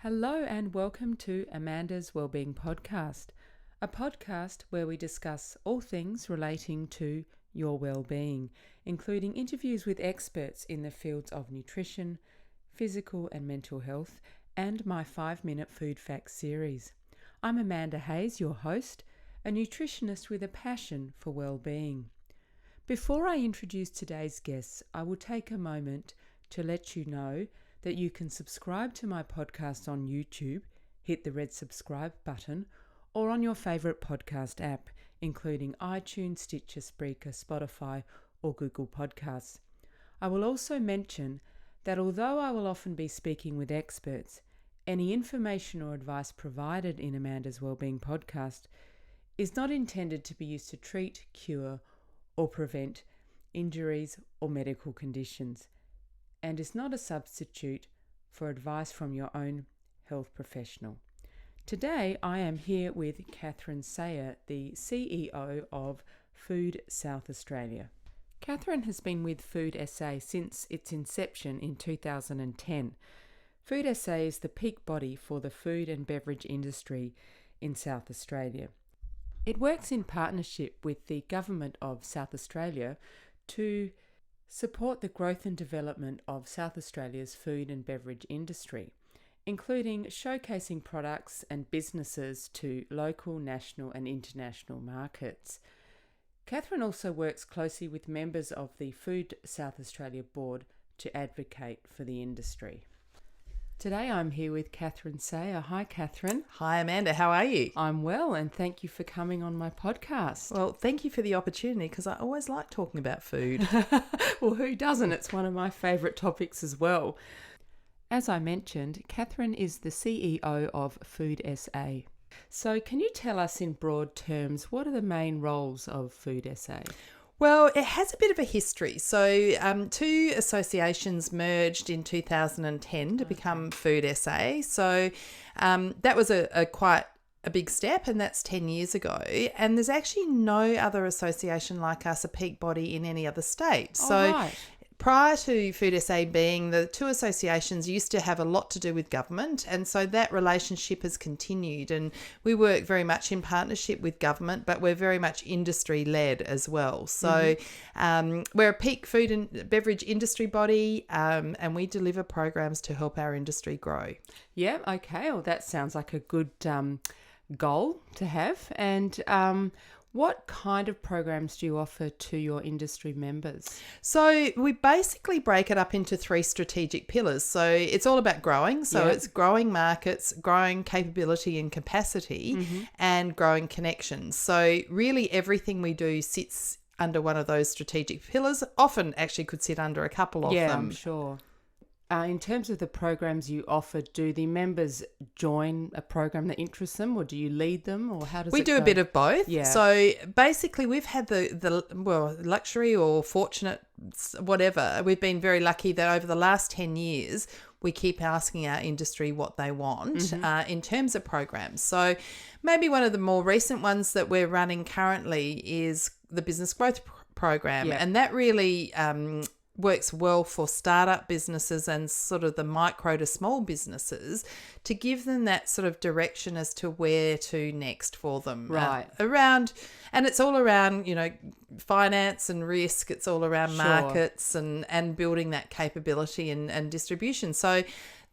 Hello and welcome to Amanda's Wellbeing Podcast, a podcast where we discuss all things relating to your well-being, including interviews with experts in the fields of nutrition, physical and mental health, and my 5-minute food facts series. I'm Amanda Haigh, your host, a nutritionist with a passion for well-being. Before I introduce today's guests, I will take a moment to let you know that you can subscribe to my podcast on YouTube, hit the red subscribe button, or on your favourite podcast app, including iTunes, Stitcher, Spreaker, Spotify, or Google Podcasts. I will also mention that although I will often be speaking with experts, any information or advice provided in Amanda's Wellbeing Podcast is not intended to be used to treat, cure, or prevent injuries or medical conditions, and is not a substitute for advice from your own health professional. Today, I am here with Catherine Sayer, the CEO of Food South Australia. Catherine has been with Food SA since its inception in 2010. Food SA is the peak body for the food and beverage industry in South Australia. It works in partnership with the Government of South Australia to support the growth and development of South Australia's food and beverage industry, including showcasing products and businesses to local, national and international markets. Catherine also works closely with members of the Food South Australia board to advocate for the industry. Today I'm here with Catherine Sayer. Hi, Catherine. Hi, Amanda. How are you? I'm well, and thank you for coming on my podcast. Well, thank you for the opportunity because I always like talking about food. Well, who doesn't? It's one of my favourite topics as well. As I mentioned, Catherine is the CEO of Food SA. So can you tell us in broad terms, what are the main roles of Food SA? Well, it has a bit of a history. So two associations merged in 2010 to become Food SA. So that was a quite a big step, and that's 10 years ago. And there's actually no other association like us, a peak body in any other state. Right. Prior to Food SA being, the two associations used to have a lot to do with government, and so that relationship has continued, and we work very much in partnership with government, but we're very much industry-led as well. So we're a peak food and beverage industry body, and we deliver programs to help our industry grow. Yeah, okay. Well, that sounds like a good goal to have. And what kind of programs do you offer to your industry members? So we basically break it up into 3 strategic pillars. So it's all about growing. So it's growing markets, growing capability and capacity, and growing connections. So really everything we do sits under one of those strategic pillars, often actually could sit under a couple of them. Yeah, I'm sure. In terms of the programs you offer, do the members join a program that interests them, or do you lead them, or how does we it do go? a bit of both. Yeah. So basically we've had the luxury or fortunate, whatever, we've been very lucky that over the last 10 years we keep asking our industry what they want in terms of programs. So maybe one of the more recent ones that we're running currently is the Business Growth Program, and that really works well for startup businesses and sort of the micro to small businesses to give them that sort of direction as to where to next for them. Right. And it's all around, finance and risk. It's all around markets and building that capability and distribution. So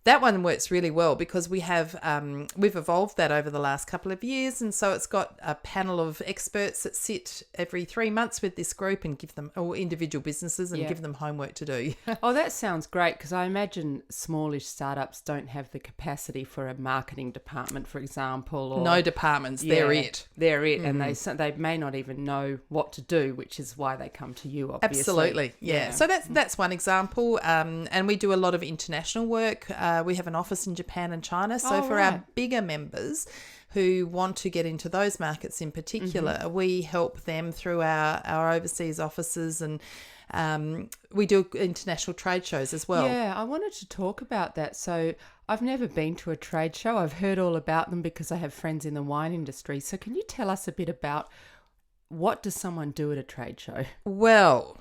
that one works really well because we've evolved that over the last couple of years, and so it's got a panel of experts that sit every 3 months with this group and give them, or individual businesses, and give them homework to do. Oh, that sounds great, because I imagine smallish startups don't have the capacity for a marketing department, for example. Or, no departments, they're it. They're it, and they may not even know what to do, which is why they come to you, obviously. Absolutely, yeah. So that's one example, and we do a lot of international work. We have an office in Japan and China. So our bigger members who want to get into those markets in particular, we help them through our overseas offices, and we do international trade shows as well. Yeah, I wanted to talk about that. So I've never been to a trade show. I've heard all about them because I have friends in the wine industry. So can you tell us a bit about what does someone do at a trade show? Well,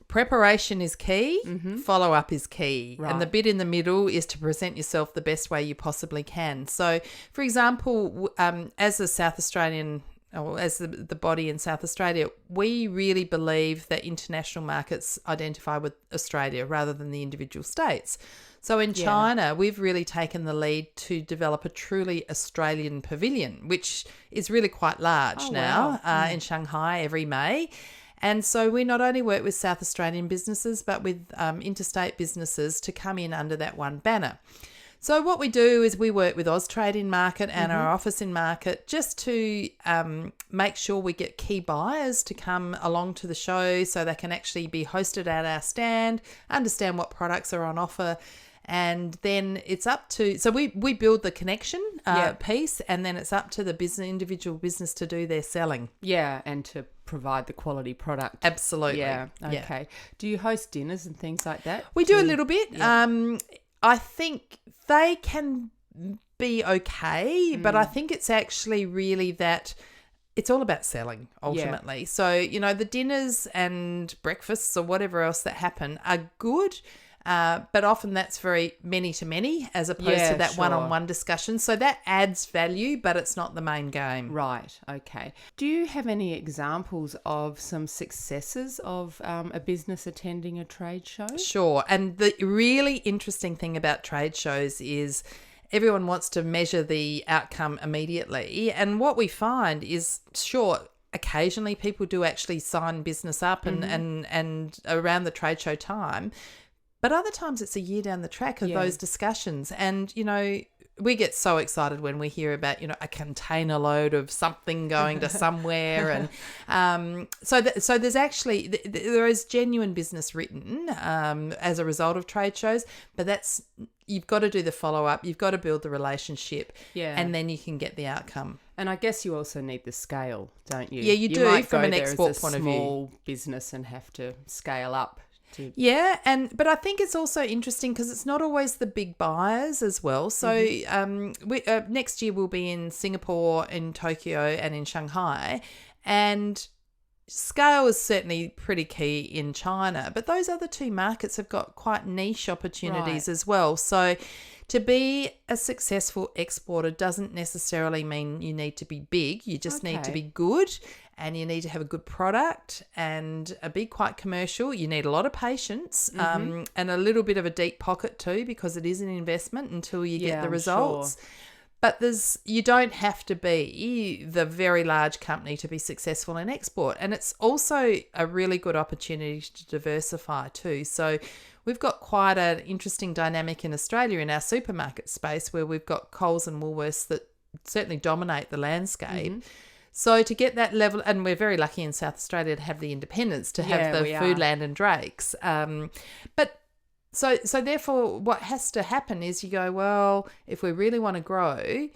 preparation is key, follow-up is key. Right. And the bit in the middle is to present yourself the best way you possibly can. So, for example, as a South Australian, or as the body in South Australia, we really believe that international markets identify with Australia rather than the individual states. So in China, we've really taken the lead to develop a truly Australian pavilion, which is really quite large now in Shanghai every May. And so we not only work with South Australian businesses, but with interstate businesses to come in under that one banner. So what we do is we work with Austrade in market and our office in market just to make sure we get key buyers to come along to the show so they can actually be hosted at our stand, understand what products are on offer. And then it's up to, so we build the connection piece, and then it's up to the individual business to do their selling. Yeah, and to provide the quality product. Absolutely. Yeah, okay. Do you host dinners and things like that? We do a little bit. Yeah. I think they can be okay, but I think it's actually really that it's all about selling ultimately. Yeah. So, the dinners and breakfasts or whatever else that happen are good. But often that's very many to many as opposed to that one-on-one discussion. So that adds value, but it's not the main game. Right. Okay. Do you have any examples of some successes of a business attending a trade show? Sure. And the really interesting thing about trade shows is everyone wants to measure the outcome immediately. And what we find is, occasionally people do actually sign business up and around the trade show time. But other times it's a year down the track of those discussions. And, we get so excited when we hear about, a container load of something going to somewhere. And so there's actually, there is genuine business written as a result of trade shows. But you've got to do the follow-up. You've got to build the relationship. Yeah. And then you can get the outcome. And I guess you also need the scale, don't you? Yeah, you do from an export point of view. Small business and have to scale up. Yeah, but I think it's also interesting because it's not always the big buyers as well. So next year we'll be in Singapore, in Tokyo and in Shanghai, and scale is certainly pretty key in China. But those other two markets have got quite niche opportunities as well. So to be a successful exporter doesn't necessarily mean you need to be big. You just need to be good. And you need to have a good product and be quite commercial. You need a lot of patience and a little bit of a deep pocket too, because it is an investment until you get the results. Sure. But you don't have to be the very large company to be successful in export. And it's also a really good opportunity to diversify too. So we've got quite an interesting dynamic in Australia in our supermarket space where we've got Coles and Woolworths that certainly dominate the landscape. So to get that level, and we're very lucky in South Australia to have the independents, to have the Foodland and Drake's. But so therefore what has to happen is you go, well, if we really want to grow,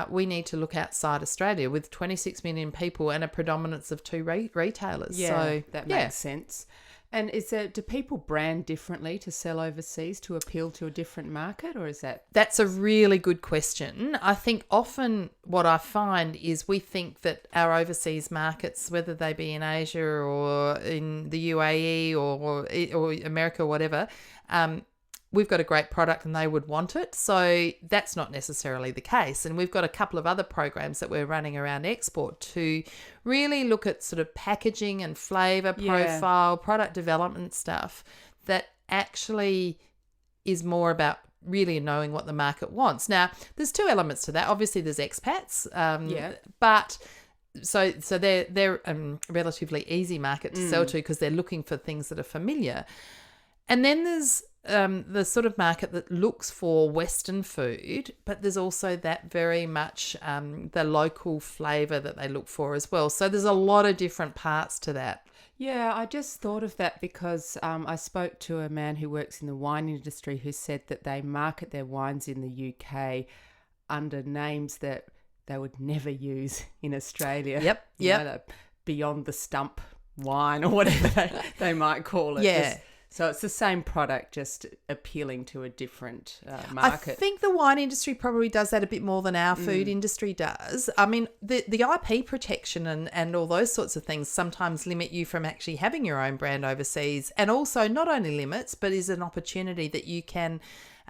we need to look outside Australia with 26 million people and a predominance of two retailers. Yeah, so that makes sense. And do people brand differently to sell overseas to appeal to a different market, or is that? That's a really good question. I think often what I find is we think that our overseas markets, whether they be in Asia or in the UAE or America or whatever, we've got a great product and they would want it. So that's not necessarily the case. And we've got a couple of other programs that we're running around export to really look at sort of packaging and flavour profile, product development stuff that actually is more about really knowing what the market wants. Now, there's two elements to that. Obviously, there's expats, but so they're a relatively easy market to sell to because they're looking for things that are familiar. And then there's the sort of market that looks for Western food, but there's also that very much the local flavour that they look for as well. So there's a lot of different parts to that. Yeah, I just thought of that because I spoke to a man who works in the wine industry who said that they market their wines in the UK under names that they would never use in Australia. Yep. You know, Beyond the Stump wine or whatever they might call it. Yeah. So it's the same product, just appealing to a different market. I think the wine industry probably does that a bit more than our food industry does. I mean, the IP protection and all those sorts of things sometimes limit you from actually having your own brand overseas, and also not only limits, but is an opportunity that you can,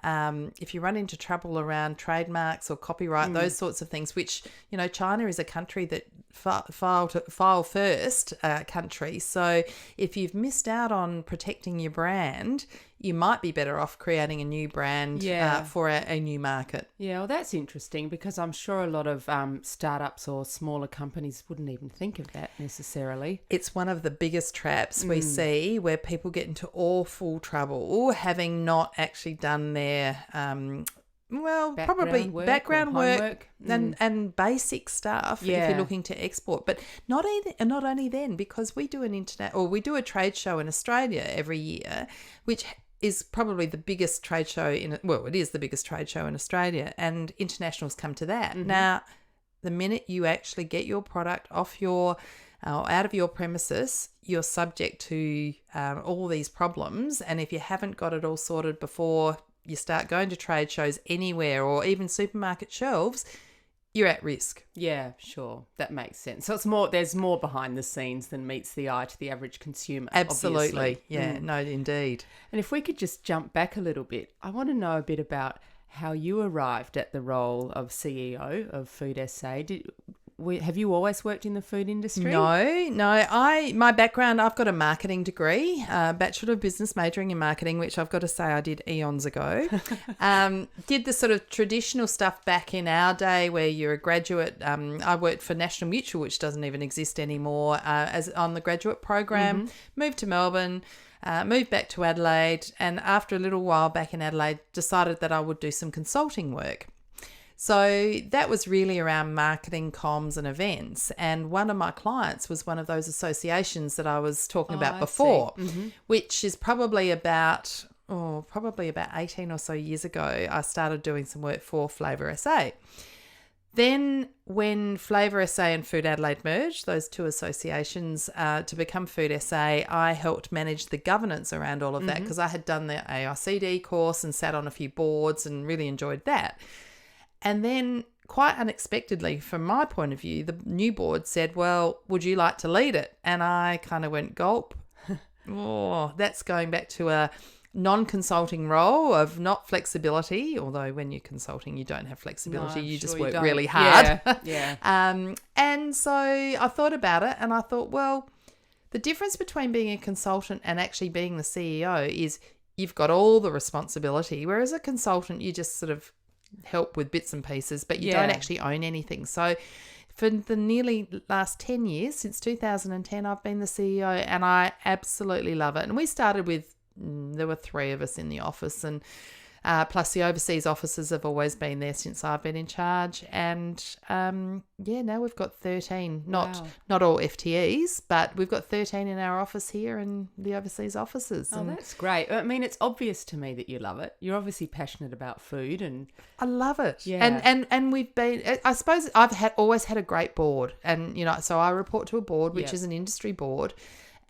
if you run into trouble around trademarks or copyright, those sorts of things, which, you know, China is a country that file first country. So if you've missed out on protecting your brand, you might be better off creating a new brand for a new market. Yeah, well, that's interesting, because I'm sure a lot of startups or smaller companies wouldn't even think of that necessarily. It's one of the biggest traps we see, where people get into awful trouble having not actually done their background work and basic stuff if you're looking to export. But not only then, because we do a trade show in Australia every year, which is probably the biggest trade show it is the biggest trade show in Australia, and internationals come to that. Now, the minute you actually get your product off your out of your premises, you're subject to all these problems, and if you haven't got it all sorted before you start going to trade shows anywhere, or even supermarket shelves, you're at risk. Yeah, sure. That makes sense. So there's more behind the scenes than meets the eye to the average consumer. Absolutely. Obviously. Yeah, no, indeed. And if we could just jump back a little bit, I want to know a bit about how you arrived at the role of CEO of Food SA. Have you always worked in the food industry? No. My background, I've got a marketing degree, Bachelor of Business, majoring in marketing, which I've got to say I did eons ago. Did the sort of traditional stuff back in our day where you're a graduate. I worked for National Mutual, which doesn't even exist anymore, as on the graduate program. Moved to Melbourne. Moved back to Adelaide, and after a little while back in Adelaide, decided that I would do some consulting work. So that was really around marketing, comms and events. And one of my clients was one of those associations that I was talking about before, which is probably about 18 or so years ago, I started doing some work for Flavour SA. Then when Flavour SA and Food Adelaide merged, those two associations, to become Food SA, I helped manage the governance around all of that, because I had done the AICD course and sat on a few boards and really enjoyed that. And then quite unexpectedly, from my point of view, the new board said, well, would you like to lead it? And I kind of went, gulp. That's going back to a non-consulting role of not flexibility, although when you're consulting, you don't have flexibility. You just work really hard. Yeah. And so I thought about it, and I thought, well, the difference between being a consultant and actually being the CEO is you've got all the responsibility, whereas a consultant, you just sort of help with bits and pieces, but you don't actually own anything. So for the nearly last 10 years, since 2010, I've been the CEO, and I absolutely love it. And we started with, there were 3 of us in the office, and plus the overseas offices have always been there since I've been in charge. And now we've got 13, not all FTEs, but we've got 13 in our office here and the overseas offices. Oh, that's great. I mean, it's obvious to me that you love it. You're obviously passionate about food, and I love it. Yeah. And we've been, I suppose I've always had a great board, and, you know, so I report to a board, which is an industry board,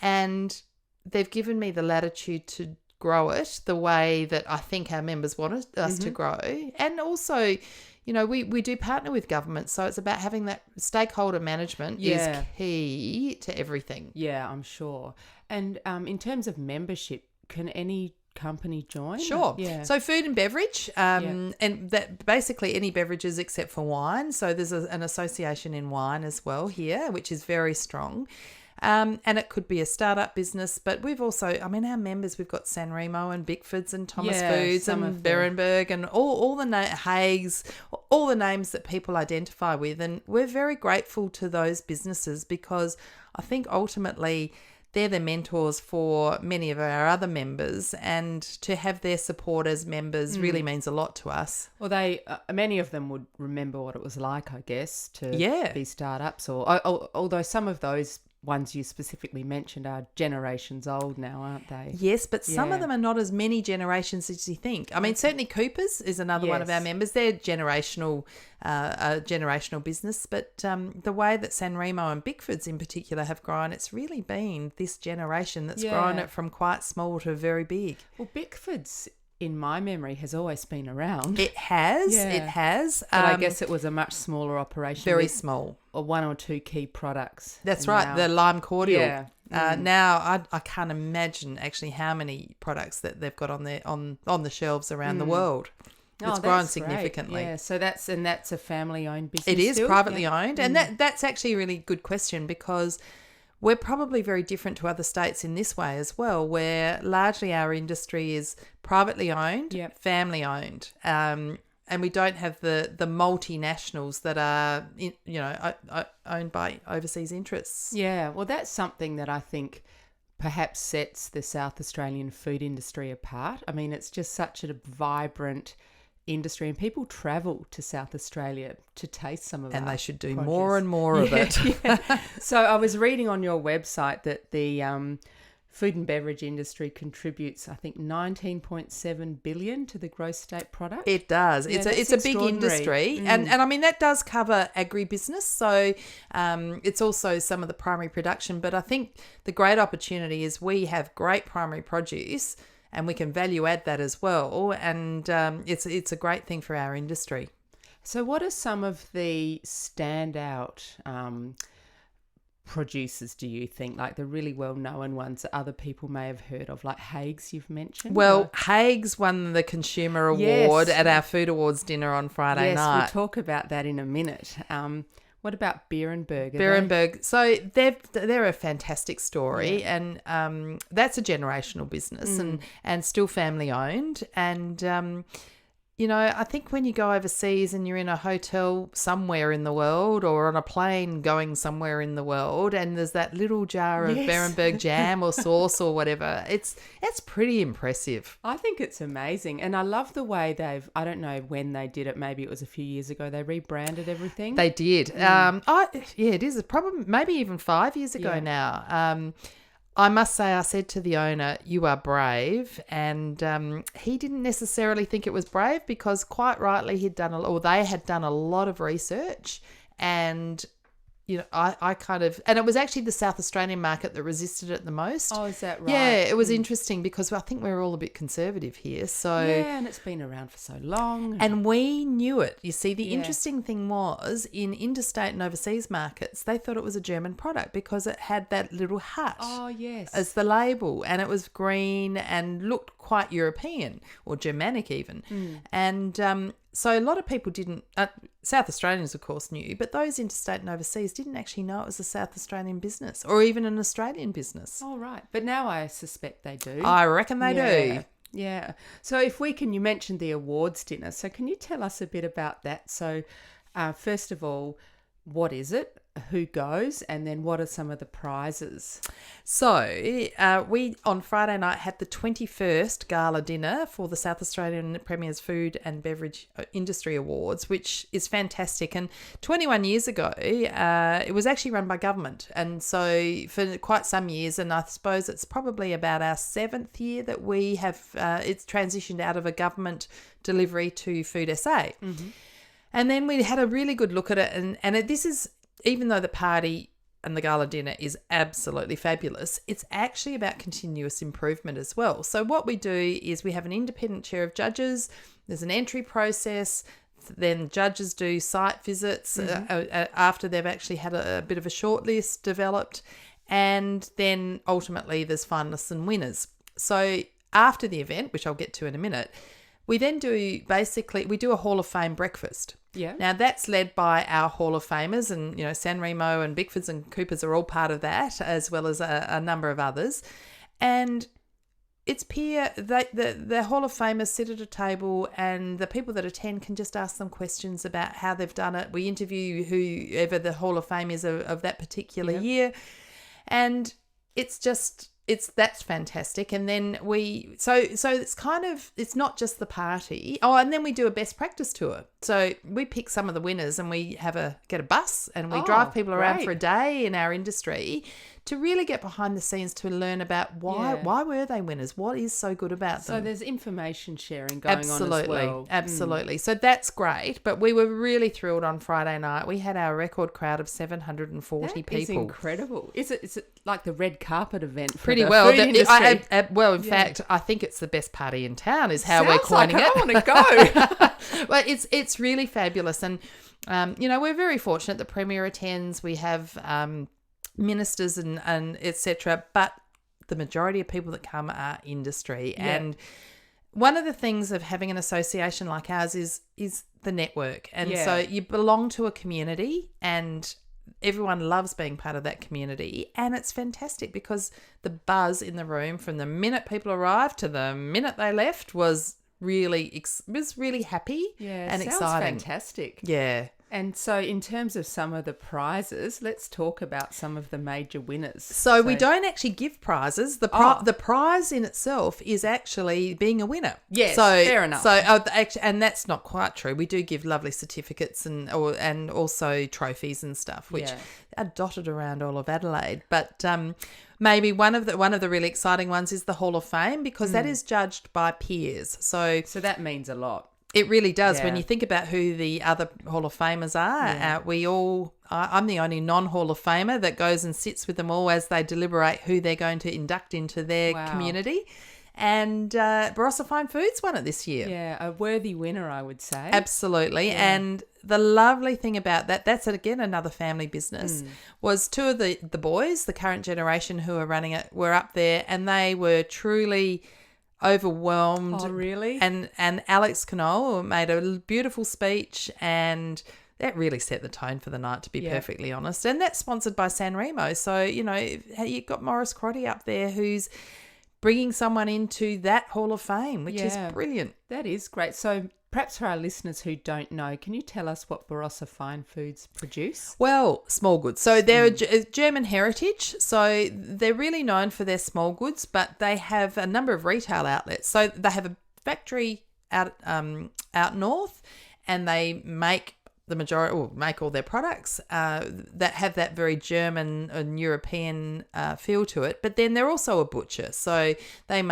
and they've given me the latitude to grow it the way that I think our members want us to grow. And also, you know, we do partner with government, so it's about having that stakeholder management is key to everything. Yeah, I'm sure. And in terms of membership, can any company join? Sure. Yeah. So food and beverage, and that basically any beverages except for wine. So there's an association in wine as well here, which is very strong. And it could be a startup business, but we've also, I mean, our members, we've got San Remo and Bickford's and Thomas Foods and Berenberg and all the Haigh's, all the names that people identify with. And we're very grateful to those businesses, because I think ultimately they're the mentors for many of our other members, and to have their support as members really means a lot to us. Well, many of them would remember what it was like, I guess, to be startups, or although some of those ones you specifically mentioned are generations old now, aren't they? Yes, but some of Yeah. them are not as many generations as you think. I mean, certainly Cooper's is another one of our Yes. members. They're generational, a generational business. But the way that San Remo and Bickford's in particular have grown, it's really been this generation that's grown Yeah. it from quite small to very big. Well, Bickford's, in my memory, has always been around. It has. Yeah. It has. But I guess it was a much smaller operation. very with small. one or two key products. That's And right, now- the lime cordial. Yeah. Now I can't imagine actually how many products that they've got on the shelves around the world. It's grown that's great. significantly. Yeah, so that's a family-owned business. It is still? privately Yeah. owned, and that's actually a really good question because we're probably very different to other states in this way as well, where largely our industry is privately owned, Yep. family owned, and we don't have the multinationals that are owned by overseas interests. Yeah, well, that's something that I think perhaps sets the South Australian food industry apart. I mean, it's just such a vibrant industry, and people travel to South Australia to taste some of it. And they should do produce. more and more of it. Yeah. So I was reading on your website that the food and beverage industry contributes, I think, 19.7 billion to the gross state product. It does. Yeah, It's a big industry, and I mean that does cover agribusiness. So it's also some of the primary production. But I think the great opportunity is we have great primary produce, and we can value add that as well. And it's a great thing for our industry. So what are some of the standout producers, do you think, like the really well-known ones that other people may have heard of, like Haigh's you've mentioned? Well, Haig's won the Consumer Yes. Award at our Food Awards dinner on Friday yes, night. we'll talk about that in a minute. What about Beerenberg? Berenberg. So they're a fantastic story, and that's a generational business and still family owned. And I think when you go overseas and you're in a hotel somewhere in the world or on a plane going somewhere in the world, and there's that little jar of Yes. Berenberg jam or sauce or whatever, it's pretty impressive. I think it's amazing, and I love the way I don't know when they did it, maybe it was a few years ago, they rebranded everything. They did. It is probably maybe even 5 years ago now. I must say, I said to the owner, "You are brave," and he didn't necessarily think it was brave because, quite rightly, they had done a lot of research, and I kind of, and it was actually the South Australian market that resisted it the most. Oh, is that right? Yeah, it was interesting because I think we're all a bit conservative here. So Yeah, and it's been around for so long. and we knew it. You see, the Yeah. interesting thing was in interstate and overseas markets, they thought it was a German product because it had that little hut Oh, yes. as the label, and it was green and looked quite European or Germanic even. And so a lot of people didn't, South Australians of course knew, but those interstate and overseas didn't actually know it was a South Australian business or even an Australian business. Oh, right. But now I suspect they do. I reckon they do. Yeah. So you mentioned the awards dinner. So can you tell us a bit about that? So first of all, what is it? Who goes? And then what are some of the prizes? So we on Friday night had the 21st gala dinner for the South Australian Premier's Food and Beverage Industry Awards, which is fantastic. And 21 years ago, it was actually run by government. And so for quite some years, and I suppose it's probably about our 7th year that we have, it's transitioned out of a government delivery to Food SA. Mm-hmm. And then we had a really good look at it. And this is, even though the party and the gala dinner is absolutely fabulous, it's actually about continuous improvement as well. So what we do is we have an independent chair of judges, there's an entry process, then judges do site visits after they've actually had a bit of a shortlist developed, and then ultimately there's finalists and winners. So after the event, which I'll get to in a minute, we then do a Hall of Fame breakfast. Yeah. Now that's led by our Hall of Famers, and San Remo and Bickfords and Coopers are all part of that, as well as a number of others. And it's peer. The Hall of Famers sit at a table, and the people that attend can just ask them questions about how they've done it. We interview whoever the Hall of Fame is of that particular year, and it's just that's fantastic. And then so it's kind of, it's not just the party. Oh, and then we do a best practice tour. So we pick some of the winners and we get a bus and we drive people around for a day in our industry to really get behind the scenes, to learn about why were they winners? What is so good about them? So there's information sharing going on as well. Absolutely. So that's great. But we were really thrilled on Friday night. We had our record crowd of 740 people. It's incredible. Is it like the red carpet event for pretty the well? food industry? In fact, I think it's the best party in town. Is how we're coining it. I want to go. Well, it's really fabulous, and we're very fortunate. The Premier attends. We have ministers and etc. But the majority of people that come are industry, and one of the things of having an association like ours is the network, and so you belong to a community, and everyone loves being part of that community, and it's fantastic because the buzz in the room from the minute people arrived to the minute they left was really happy and sounds exciting. Fantastic. Yeah. And so in terms of some of the prizes, let's talk about some of the major winners. So we don't actually give prizes. The prize in itself is actually being a winner. Yes, so, fair enough. So and that's not quite true. We do give lovely certificates and also trophies and stuff, which are dotted around all of Adelaide. But maybe one of the really exciting ones is the Hall of Fame, because that is judged by peers. So that means a lot. It really does. When you think about who the other Hall of Famers are, I'm the only non-Hall of Famer that goes and sits with them all as they deliberate who they're going to induct into their community. And Barossa Fine Foods won it this year. Yeah, a worthy winner, I would say. Absolutely. Yeah. And the lovely thing about that's again another family business, was two of the boys, the current generation who are running it, were up there, and they were truly overwhelmed. Oh, really? And Alex Knoll made a beautiful speech, and that really set the tone for the night, to be perfectly honest. And that's sponsored by San Remo. So, you've got Morris Crotty up there who's bringing someone into that Hall of Fame, which is brilliant. That is great. So perhaps for our listeners who don't know, can you tell us what Barossa Fine Foods produce? Well, small goods. So they're German heritage. So they're really known for their small goods, but they have a number of retail outlets. So they have a factory out north, and they make make all their products that have that very German and European feel to it. But then they're also a butcher. So they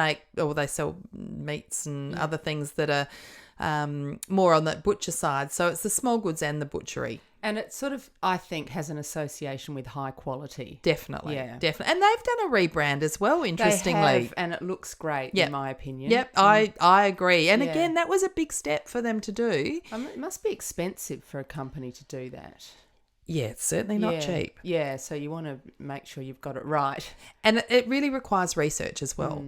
sell meats and other things that are more on that butcher side. So it's the small goods and the butchery. And it sort of, I think, has an association with high quality. Definitely. And they've done a rebrand as well, interestingly. They have, and it looks great, in my opinion. Yep, I agree. And again, that was a big step for them to do. It must be expensive for a company to do that. Yeah, it's certainly not cheap. Yeah, so you want to make sure you've got it right. And it really requires research as well.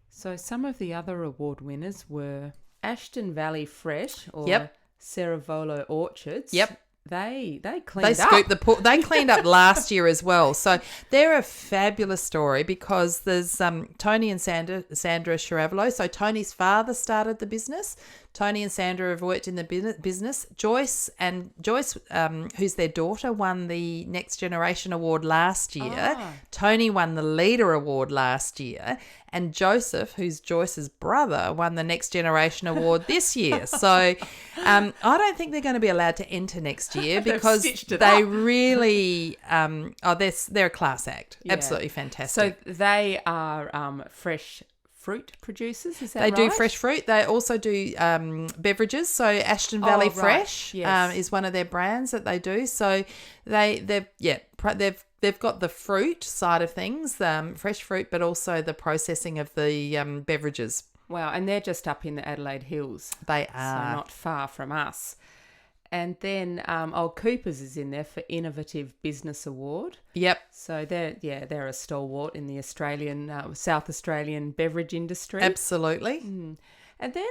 So some of the other award winners were Ashton Valley Fresh, or Ceravolo Orchards. Yep. They cleaned up. They cleaned up last year as well. So they're a fabulous story, because there's Tony and Sandra Ceravolo. So Tony's father started the business. Tony and Sandra have worked in the business. Joyce, who's their daughter, won the Next Generation Award last year. Tony won the Leader Award last year. And Joseph, who's Joyce's brother, won the Next Generation Award this year. So I don't think they're going to be allowed to enter next year, because they really they're a class act. Yeah. Absolutely fantastic. So they are fresh fruit producers, is that right? They do fresh fruit. They also do beverages. So Ashton Valley Fresh is one of their brands that they do. So they've got the fruit side of things, fresh fruit, but also the processing of the beverages. Wow, and they're just up in the Adelaide Hills. They are. So not far from us. And then Old Coopers is in there for Innovative Business Award. Yep. So they're a stalwart in the Australian, South Australian beverage industry. Absolutely. And then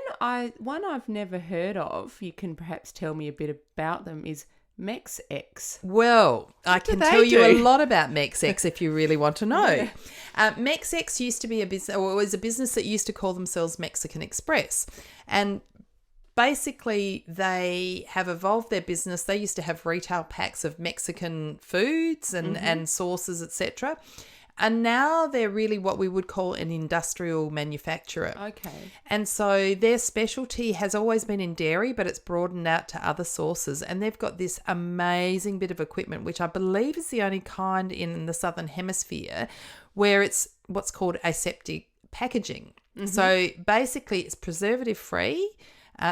one I've never heard of, you can perhaps tell me a bit about them, is Mexex. Well, I can tell you a lot about Mexex if you really want to know. Mexex used to be a business, or it was a business that used to call themselves Mexican Express. And basically, they have evolved their business. They used to have retail packs of Mexican foods and sauces, etc. And now they're really what we would call an industrial manufacturer. Okay. And so their specialty has always been in dairy, but it's broadened out to other sources. And they've got this amazing bit of equipment, which I believe is the only kind in the Southern Hemisphere, where it's what's called aseptic packaging. So basically it's preservative free.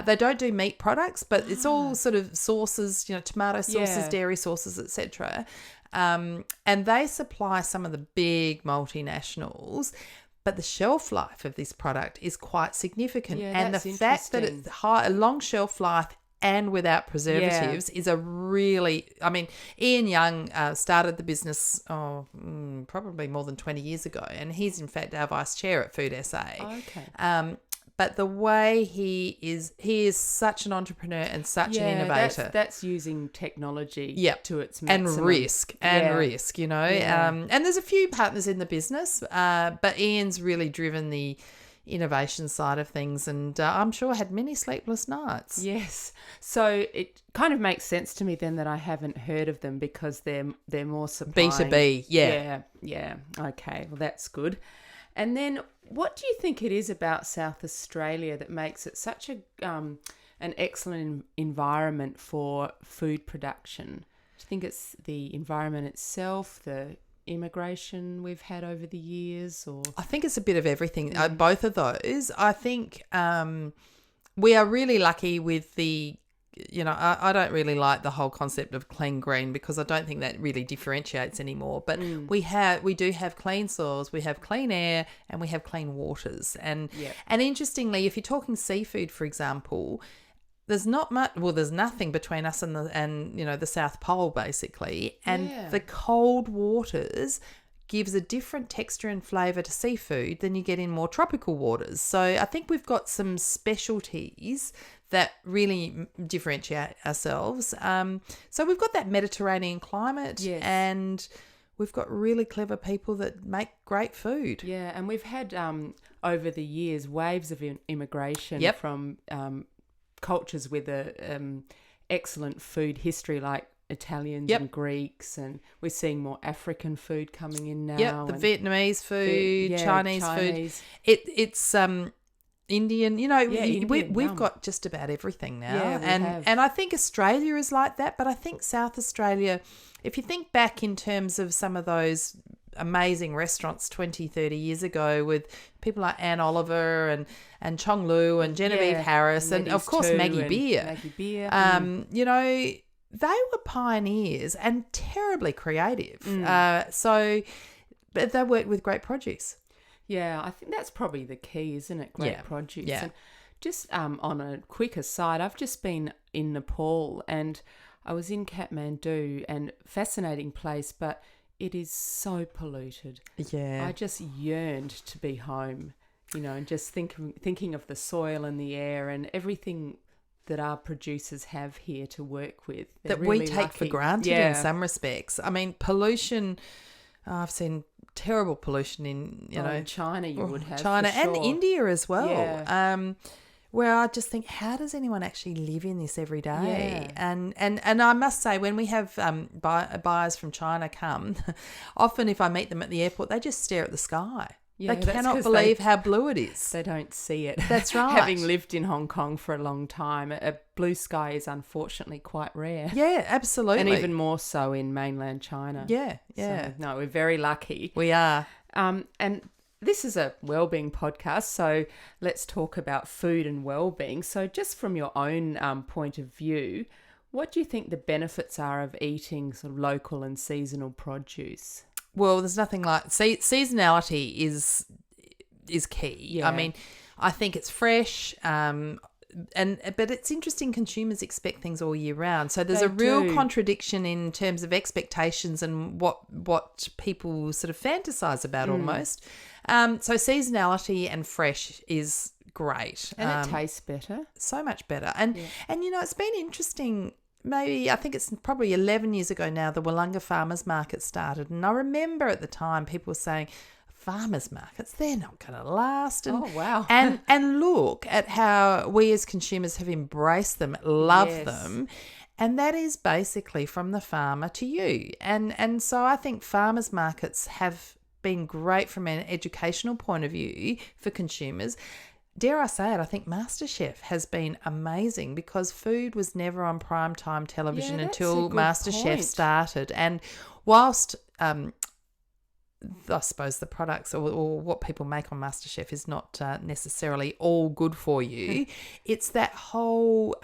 They don't do meat products, but it's all sort of sauces, tomato sauces, dairy sauces, etc. And they supply some of the big multinationals, but the shelf life of this product is quite significant. Yeah, and the fact that it's a long shelf life and without preservatives is a really, Ian Young started the business probably more than 20 years ago, and he's in fact our vice chair at Food SA. Okay. But the way he is such an entrepreneur and such an innovator. That's using technology to its maximum. And risk, Yeah. And there's a few partners in the business, but Ian's really driven the innovation side of things, and I'm sure had many sleepless nights. Yes. So it kind of makes sense to me then that I haven't heard of them, because they're more supplying. B2B, Yeah. Okay, well that's good. And then what do you think it is about South Australia that makes it such an excellent environment for food production? Do you think it's the environment itself, the immigration we've had over the years, or? I think it's a bit of everything, both of those. I think we are really lucky with the, I don't really like the whole concept of clean green, because I don't think that really differentiates anymore. But we do have clean soils, we have clean air, and we have clean waters. And interestingly, if you're talking seafood, for example, there's not much. Well, there's nothing between us and the South Pole, basically. And the cold waters gives a different texture and flavour to seafood than you get in more tropical waters. So I think we've got some specialties that really differentiate ourselves. So we've got that Mediterranean climate, and we've got really clever people that make great food. Yeah, and we've had over the years waves of immigration from cultures with a excellent food history, like Italians and Greeks, and we're seeing more African food coming in now. The Vietnamese food, Chinese food. It's Indian, we've got just about everything now. And I think Australia is like that, but I think South Australia, if you think back in terms of some of those amazing restaurants 20, 30 years ago with people like Anne Oliver and Chong Lu and Genevieve Harris and of course Maggie Beer. They were pioneers and terribly creative. So but they worked with great produce. Yeah, I think that's probably the key, isn't it? Great produce. Yeah. And just on a quick aside, I've just been in Nepal and I was in Kathmandu, and fascinating place, but it is so polluted. Yeah. I just yearned to be home, and just thinking of the soil and the air and everything that our producers have here to work with. They're that really we take lucky. for granted in some respects. I mean, pollution, I've seen terrible pollution in China you would have. China for sure. and India as well. Yeah. Where I just think, how does anyone actually live in this every day? Yeah. And I must say, when we have buyers from China come, often if I meet them at the airport, they just stare at the sky. Yeah, they cannot believe how blue it is. They don't see it. That's right. Having lived in Hong Kong for a long time, a blue sky is unfortunately quite rare. Yeah, absolutely. And even more so in mainland China. Yeah. So, no, we're very lucky. We are. And this is a wellbeing podcast, so let's talk about food and wellbeing. So just from your own point of view, what do you think the benefits are of eating sort of local and seasonal produce? Well, there's nothing like seasonality is key. Yeah. I mean, I think it's fresh, but it's interesting. Consumers expect things all year round, so there's a real contradiction in terms of expectations and what people sort of fantasize about almost. So seasonality and fresh is great, and it tastes better, so much better. And it's been interesting. Maybe I think it's probably 11 years ago now, the Wollonga Farmers Market started. And I remember at the time people were saying, farmers markets, they're not going to last. And, oh, wow. and look at how we as consumers have embraced them, loved them. And that is basically from the farmer to you. And so I think farmers markets have been great from an educational point of view for consumers. Dare I say it, I think MasterChef has been amazing because food was never on primetime television until MasterChef started. And whilst I suppose the products or what people make on MasterChef is not necessarily all good for you, it's that whole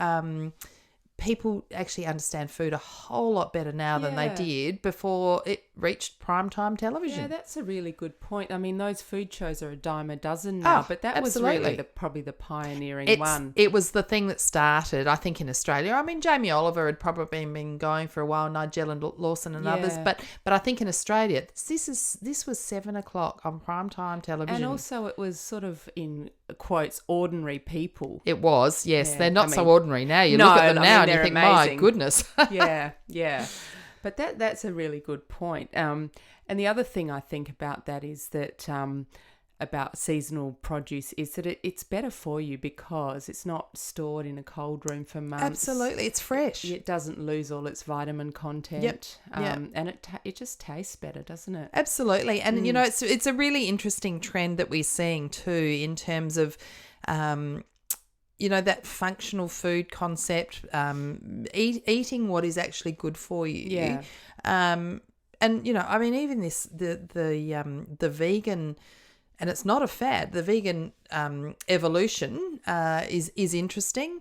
people actually understand food a whole lot better now than they did before it reached primetime television. Yeah, that's a really good point. I mean, those food shows are a dime a dozen now, but that was really probably the pioneering one. It was the thing that started, I think, in Australia. I mean, Jamie Oliver had probably been going for a while, Nigel and Lawson and others, but I think in Australia, this was 7 o'clock on primetime television. And also it was sort of, in quotes, ordinary people. It was, yes. Yeah. They're not so ordinary now. You look at them now and you think, amazing. My goodness. Yeah. But that's a really good point. And the other thing I think about that is that about seasonal produce is that it's better for you because it's not stored in a cold room for months. Absolutely, it's fresh. It doesn't lose all its vitamin content. Yep. And it just tastes better, doesn't it? Absolutely. And, you know, it's a really interesting trend that we're seeing too in terms of you know, that functional food concept, eating what is actually good for you. Yeah. And, you know, I mean, even the vegan, and it's not a fad, the vegan evolution is interesting.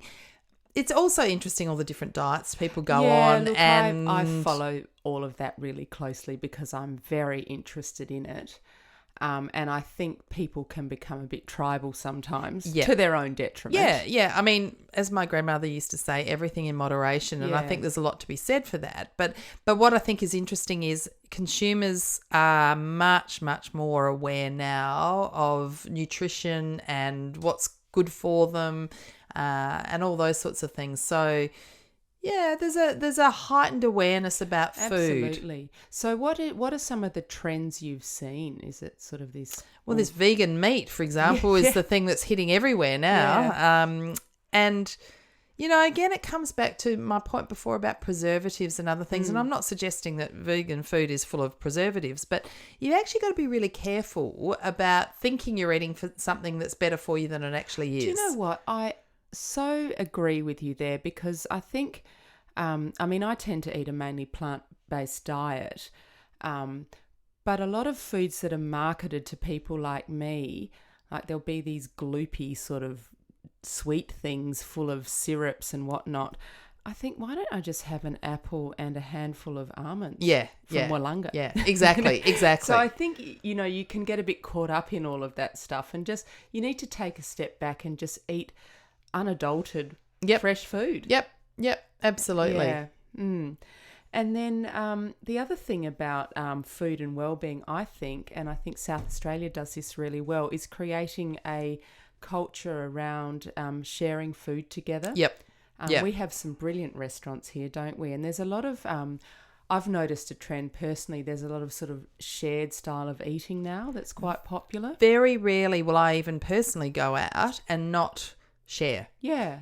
It's also interesting all the different diets people go on. Look, and I follow all of that really closely because I'm very interested in it. And I think people can become a bit tribal sometimes to their own detriment. Yeah. I mean, as my grandmother used to say, everything in moderation, and I think there's a lot to be said for that. But what I think is interesting is consumers are much, much more aware now of nutrition and what's good for them, and all those sorts of things. So yeah, there's a heightened awareness about food. Absolutely. So what are some of the trends you've seen? Is it sort of this? Well, this vegan meat, for example, is the thing that's hitting everywhere now. Yeah. And, you know, again, it comes back to my point before about preservatives and other things. And I'm not suggesting that vegan food is full of preservatives, but you actually got to be really careful about thinking you're eating for something that's better for you than it actually is. Do you know what? I so agree with you there because I think, I mean, I tend to eat a mainly plant-based diet, but a lot of foods that are marketed to people like me, like there'll be these gloopy sort of sweet things full of syrups and whatnot. I think, why don't I just have an apple and a handful of almonds from Wollonga? Yeah, exactly. So I think, you know, you can get a bit caught up in all of that stuff and just, you need to take a step back and just eat unadulterated fresh food. Yep, absolutely. Yeah. And then the other thing about food and wellbeing, I think, and I think South Australia does this really well, is creating a culture around sharing food together. Yep. We have some brilliant restaurants here, don't we? And there's a lot of I've noticed a trend personally. There's a lot of sort of shared style of eating now that's quite popular. Very rarely will I even personally go out and not share. Yeah.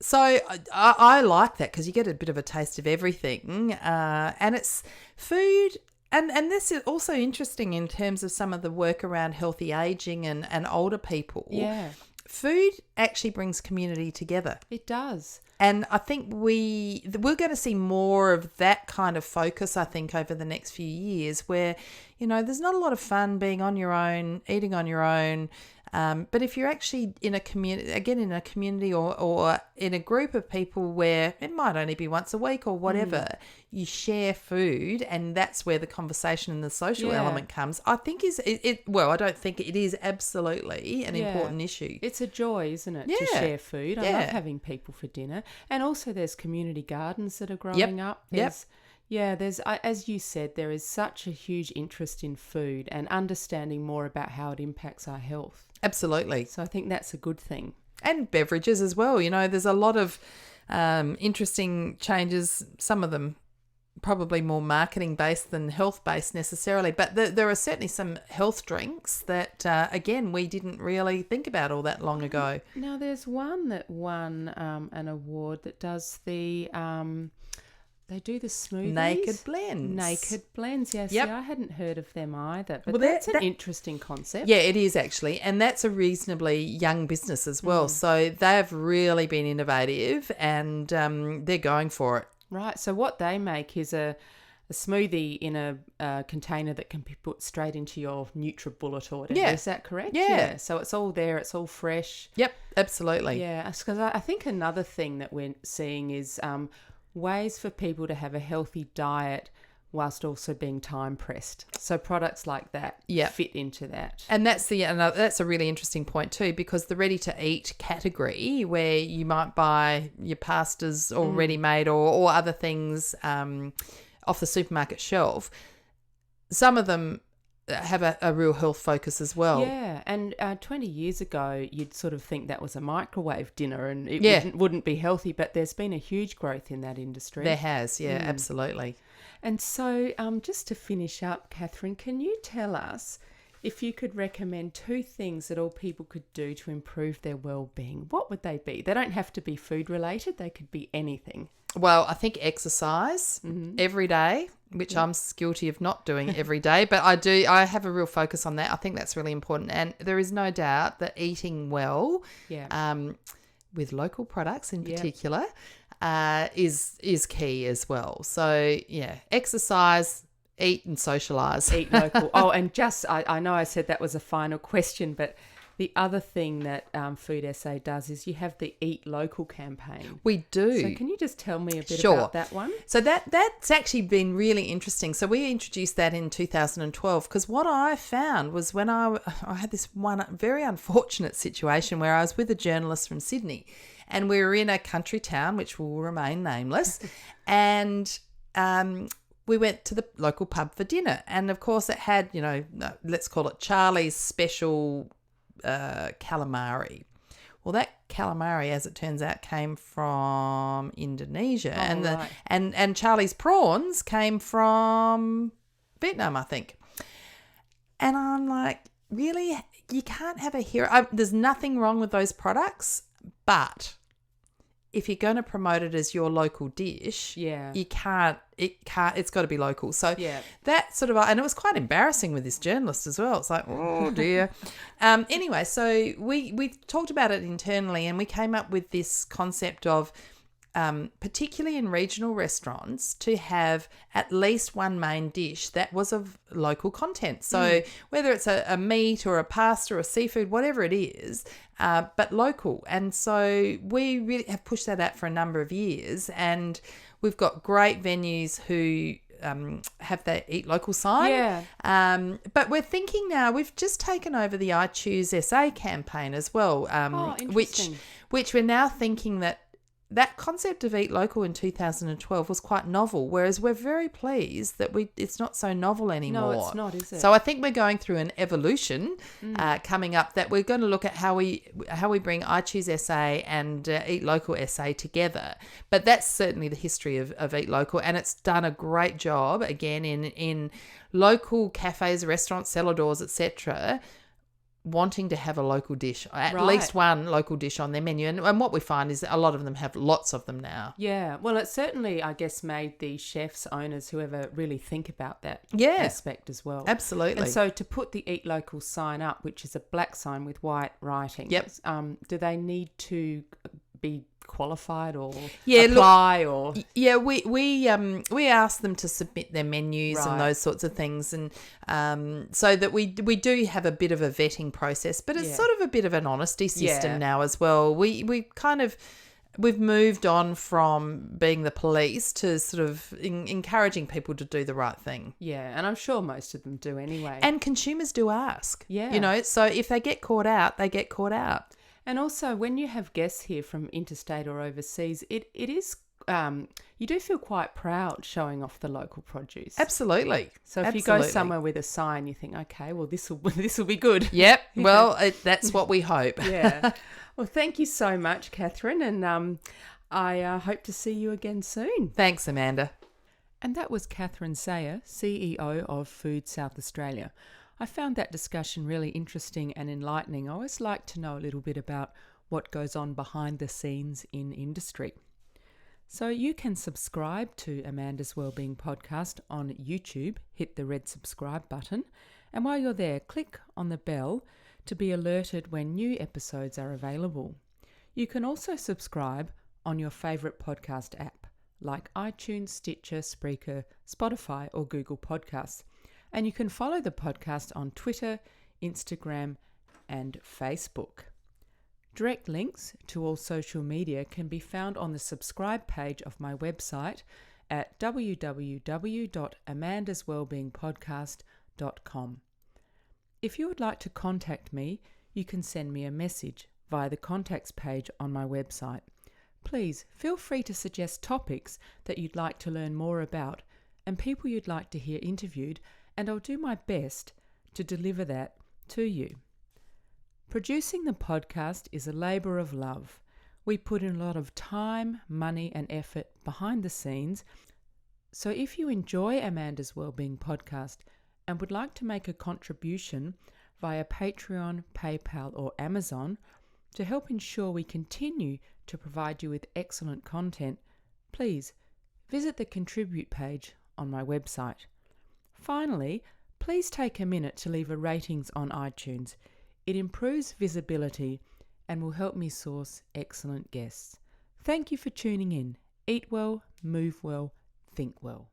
So I like that because you get a bit of a taste of everything, and it's food. And this is also interesting in terms of some of the work around healthy aging and older people. Yeah. Food actually brings community together. It does. And I think we're going to see more of that kind of focus, I think, over the next few years where, you know, there's not a lot of fun being on your own, eating on your own. But if you're actually in a community or in a group of people where it might only be once a week or whatever, you share food, and that's where the conversation and the social element comes. I think I don't think it is absolutely an important issue. It's a joy, isn't it, to share food? I love having people for dinner. And also there's community gardens that are growing up. There's as you said, there is such a huge interest in food and understanding more about how it impacts our health. Absolutely. So I think that's a good thing. And beverages as well. You know, there's a lot of interesting changes, some of them probably more marketing based than health based necessarily, but there are certainly some health drinks that, again, we didn't really think about all that long ago. Now, there's one that won an award that does the They do the smoothies. Naked blends. Naked blends, yes. Yep. See, I hadn't heard of them either. But Well, that's an interesting concept. Yeah, it is actually. And that's a reasonably young business as well. So they've really been innovative and they're going for it. Right. So what they make is a smoothie in a container that can be put straight into your NutriBullet or whatever. Yeah. Is that correct? Yeah. So it's all there. It's all fresh. Yep, absolutely. Yeah. Because I think another thing that we're seeing is ways for people to have a healthy diet whilst also being time pressed. So products like that fit into that. And that's a really interesting point too, because the ready to eat category where you might buy your pastas or ready made or other things off the supermarket shelf, some of them have a real health focus as well. Yeah, and 20 years ago, you'd sort of think that was a microwave dinner and it wouldn't be healthy, but there's been a huge growth in that industry. There has, absolutely. And so just to finish up, Catherine, can you tell us if you could recommend 2 things that all people could do to improve their well-being? What would they be? They don't have to be food related. They could be anything. Well, I think exercise every day, which I'm guilty of not doing every day, but I have a real focus on that. I think that's really important. And there is no doubt that eating well, with local products in particular, is key as well. So, exercise, eat and socialise. Eat local. Oh, and just, I know I said that was a final question, but the other thing that Food SA does is you have the Eat Local campaign. We do. So can you just tell me a bit about that one? So that's actually been really interesting. So we introduced that in 2012 because what I found was when I had this one very unfortunate situation where I was with a journalist from Sydney and we were in a country town, which will remain nameless, and we went to the local pub for dinner. And, of course, it had, let's call it Charlie's special calamari. Well, that calamari, as it turns out, came from Indonesia, and Charlie's prawns came from Vietnam, I think. And I'm like, really, you can't have a hero. There's nothing wrong with those products, but if you're going to promote it as your local dish, it's got to be local. So that sort of, and it was quite embarrassing with this journalist as well. It's like, oh dear. Anyway, so we talked about it internally and we came up with this concept of, particularly in regional restaurants, to have at least one main dish that was of local content. So whether it's a meat or a pasta or seafood, whatever it is, but local. And so we really have pushed that out for a number of years, and we've got great venues who have that Eat Local sign. But we're thinking now, we've just taken over the I Choose SA campaign as well, which we're now thinking that concept of Eat Local in 2012 was quite novel, whereas we're very pleased that it's not so novel anymore. No, it's not, is it? So I think we're going through an evolution coming up, that we're going to look at how we bring I Choose SA and Eat Local SA together. But that's certainly the history of Eat Local, and it's done a great job, again, in local cafes, restaurants, cellar doors, etc., wanting to have a local dish, at least one local dish on their menu. And what we find is that a lot of them have lots of them now. Yeah. Well, it certainly, I guess, made the chefs, owners, whoever, really think about that aspect as well. Absolutely. And so to put the Eat Local sign up, which is a black sign with white writing, do they need to be qualified or apply? We ask them to submit their menus and those sorts of things, and so that we do have a bit of a vetting process, but it's sort of a bit of an honesty system now as well. We've moved on from being the police to sort of encouraging people to do the right thing. Yeah, and I'm sure most of them do anyway. And consumers do ask. Yeah. So if they get caught out, they get caught out. And also, when you have guests here from interstate or overseas, it is you do feel quite proud showing off the local produce. Absolutely. So if you go somewhere with a sign, you think, okay, well, this will be good. Yep. Well, that's what we hope. Yeah. Well, thank you so much, Catherine, and I hope to see you again soon. Thanks, Amanda. And that was Catherine Sayer, CEO of Food South Australia. I found that discussion really interesting and enlightening. I always like to know a little bit about what goes on behind the scenes in industry. So you can subscribe to Amanda's Wellbeing Podcast on YouTube, hit the red subscribe button, and while you're there, click on the bell to be alerted when new episodes are available. You can also subscribe on your favourite podcast app like iTunes, Stitcher, Spreaker, Spotify or Google Podcasts. And you can follow the podcast on Twitter, Instagram and Facebook. Direct links to all social media can be found on the subscribe page of my website at www.amandaswellbeingpodcast.com. If you would like to contact me, you can send me a message via the contacts page on my website. Please feel free to suggest topics that you'd like to learn more about and people you'd like to hear interviewed, and I'll do my best to deliver that to you. Producing the podcast is a labour of love. We put in a lot of time, money and effort behind the scenes. So if you enjoy Amanda's Wellbeing Podcast and would like to make a contribution via Patreon, PayPal or Amazon to help ensure we continue to provide you with excellent content, please visit the Contribute page on my website. Finally, please take a minute to leave a ratings on iTunes. It improves visibility and will help me source excellent guests. Thank you for tuning in. Eat well, move well, think well.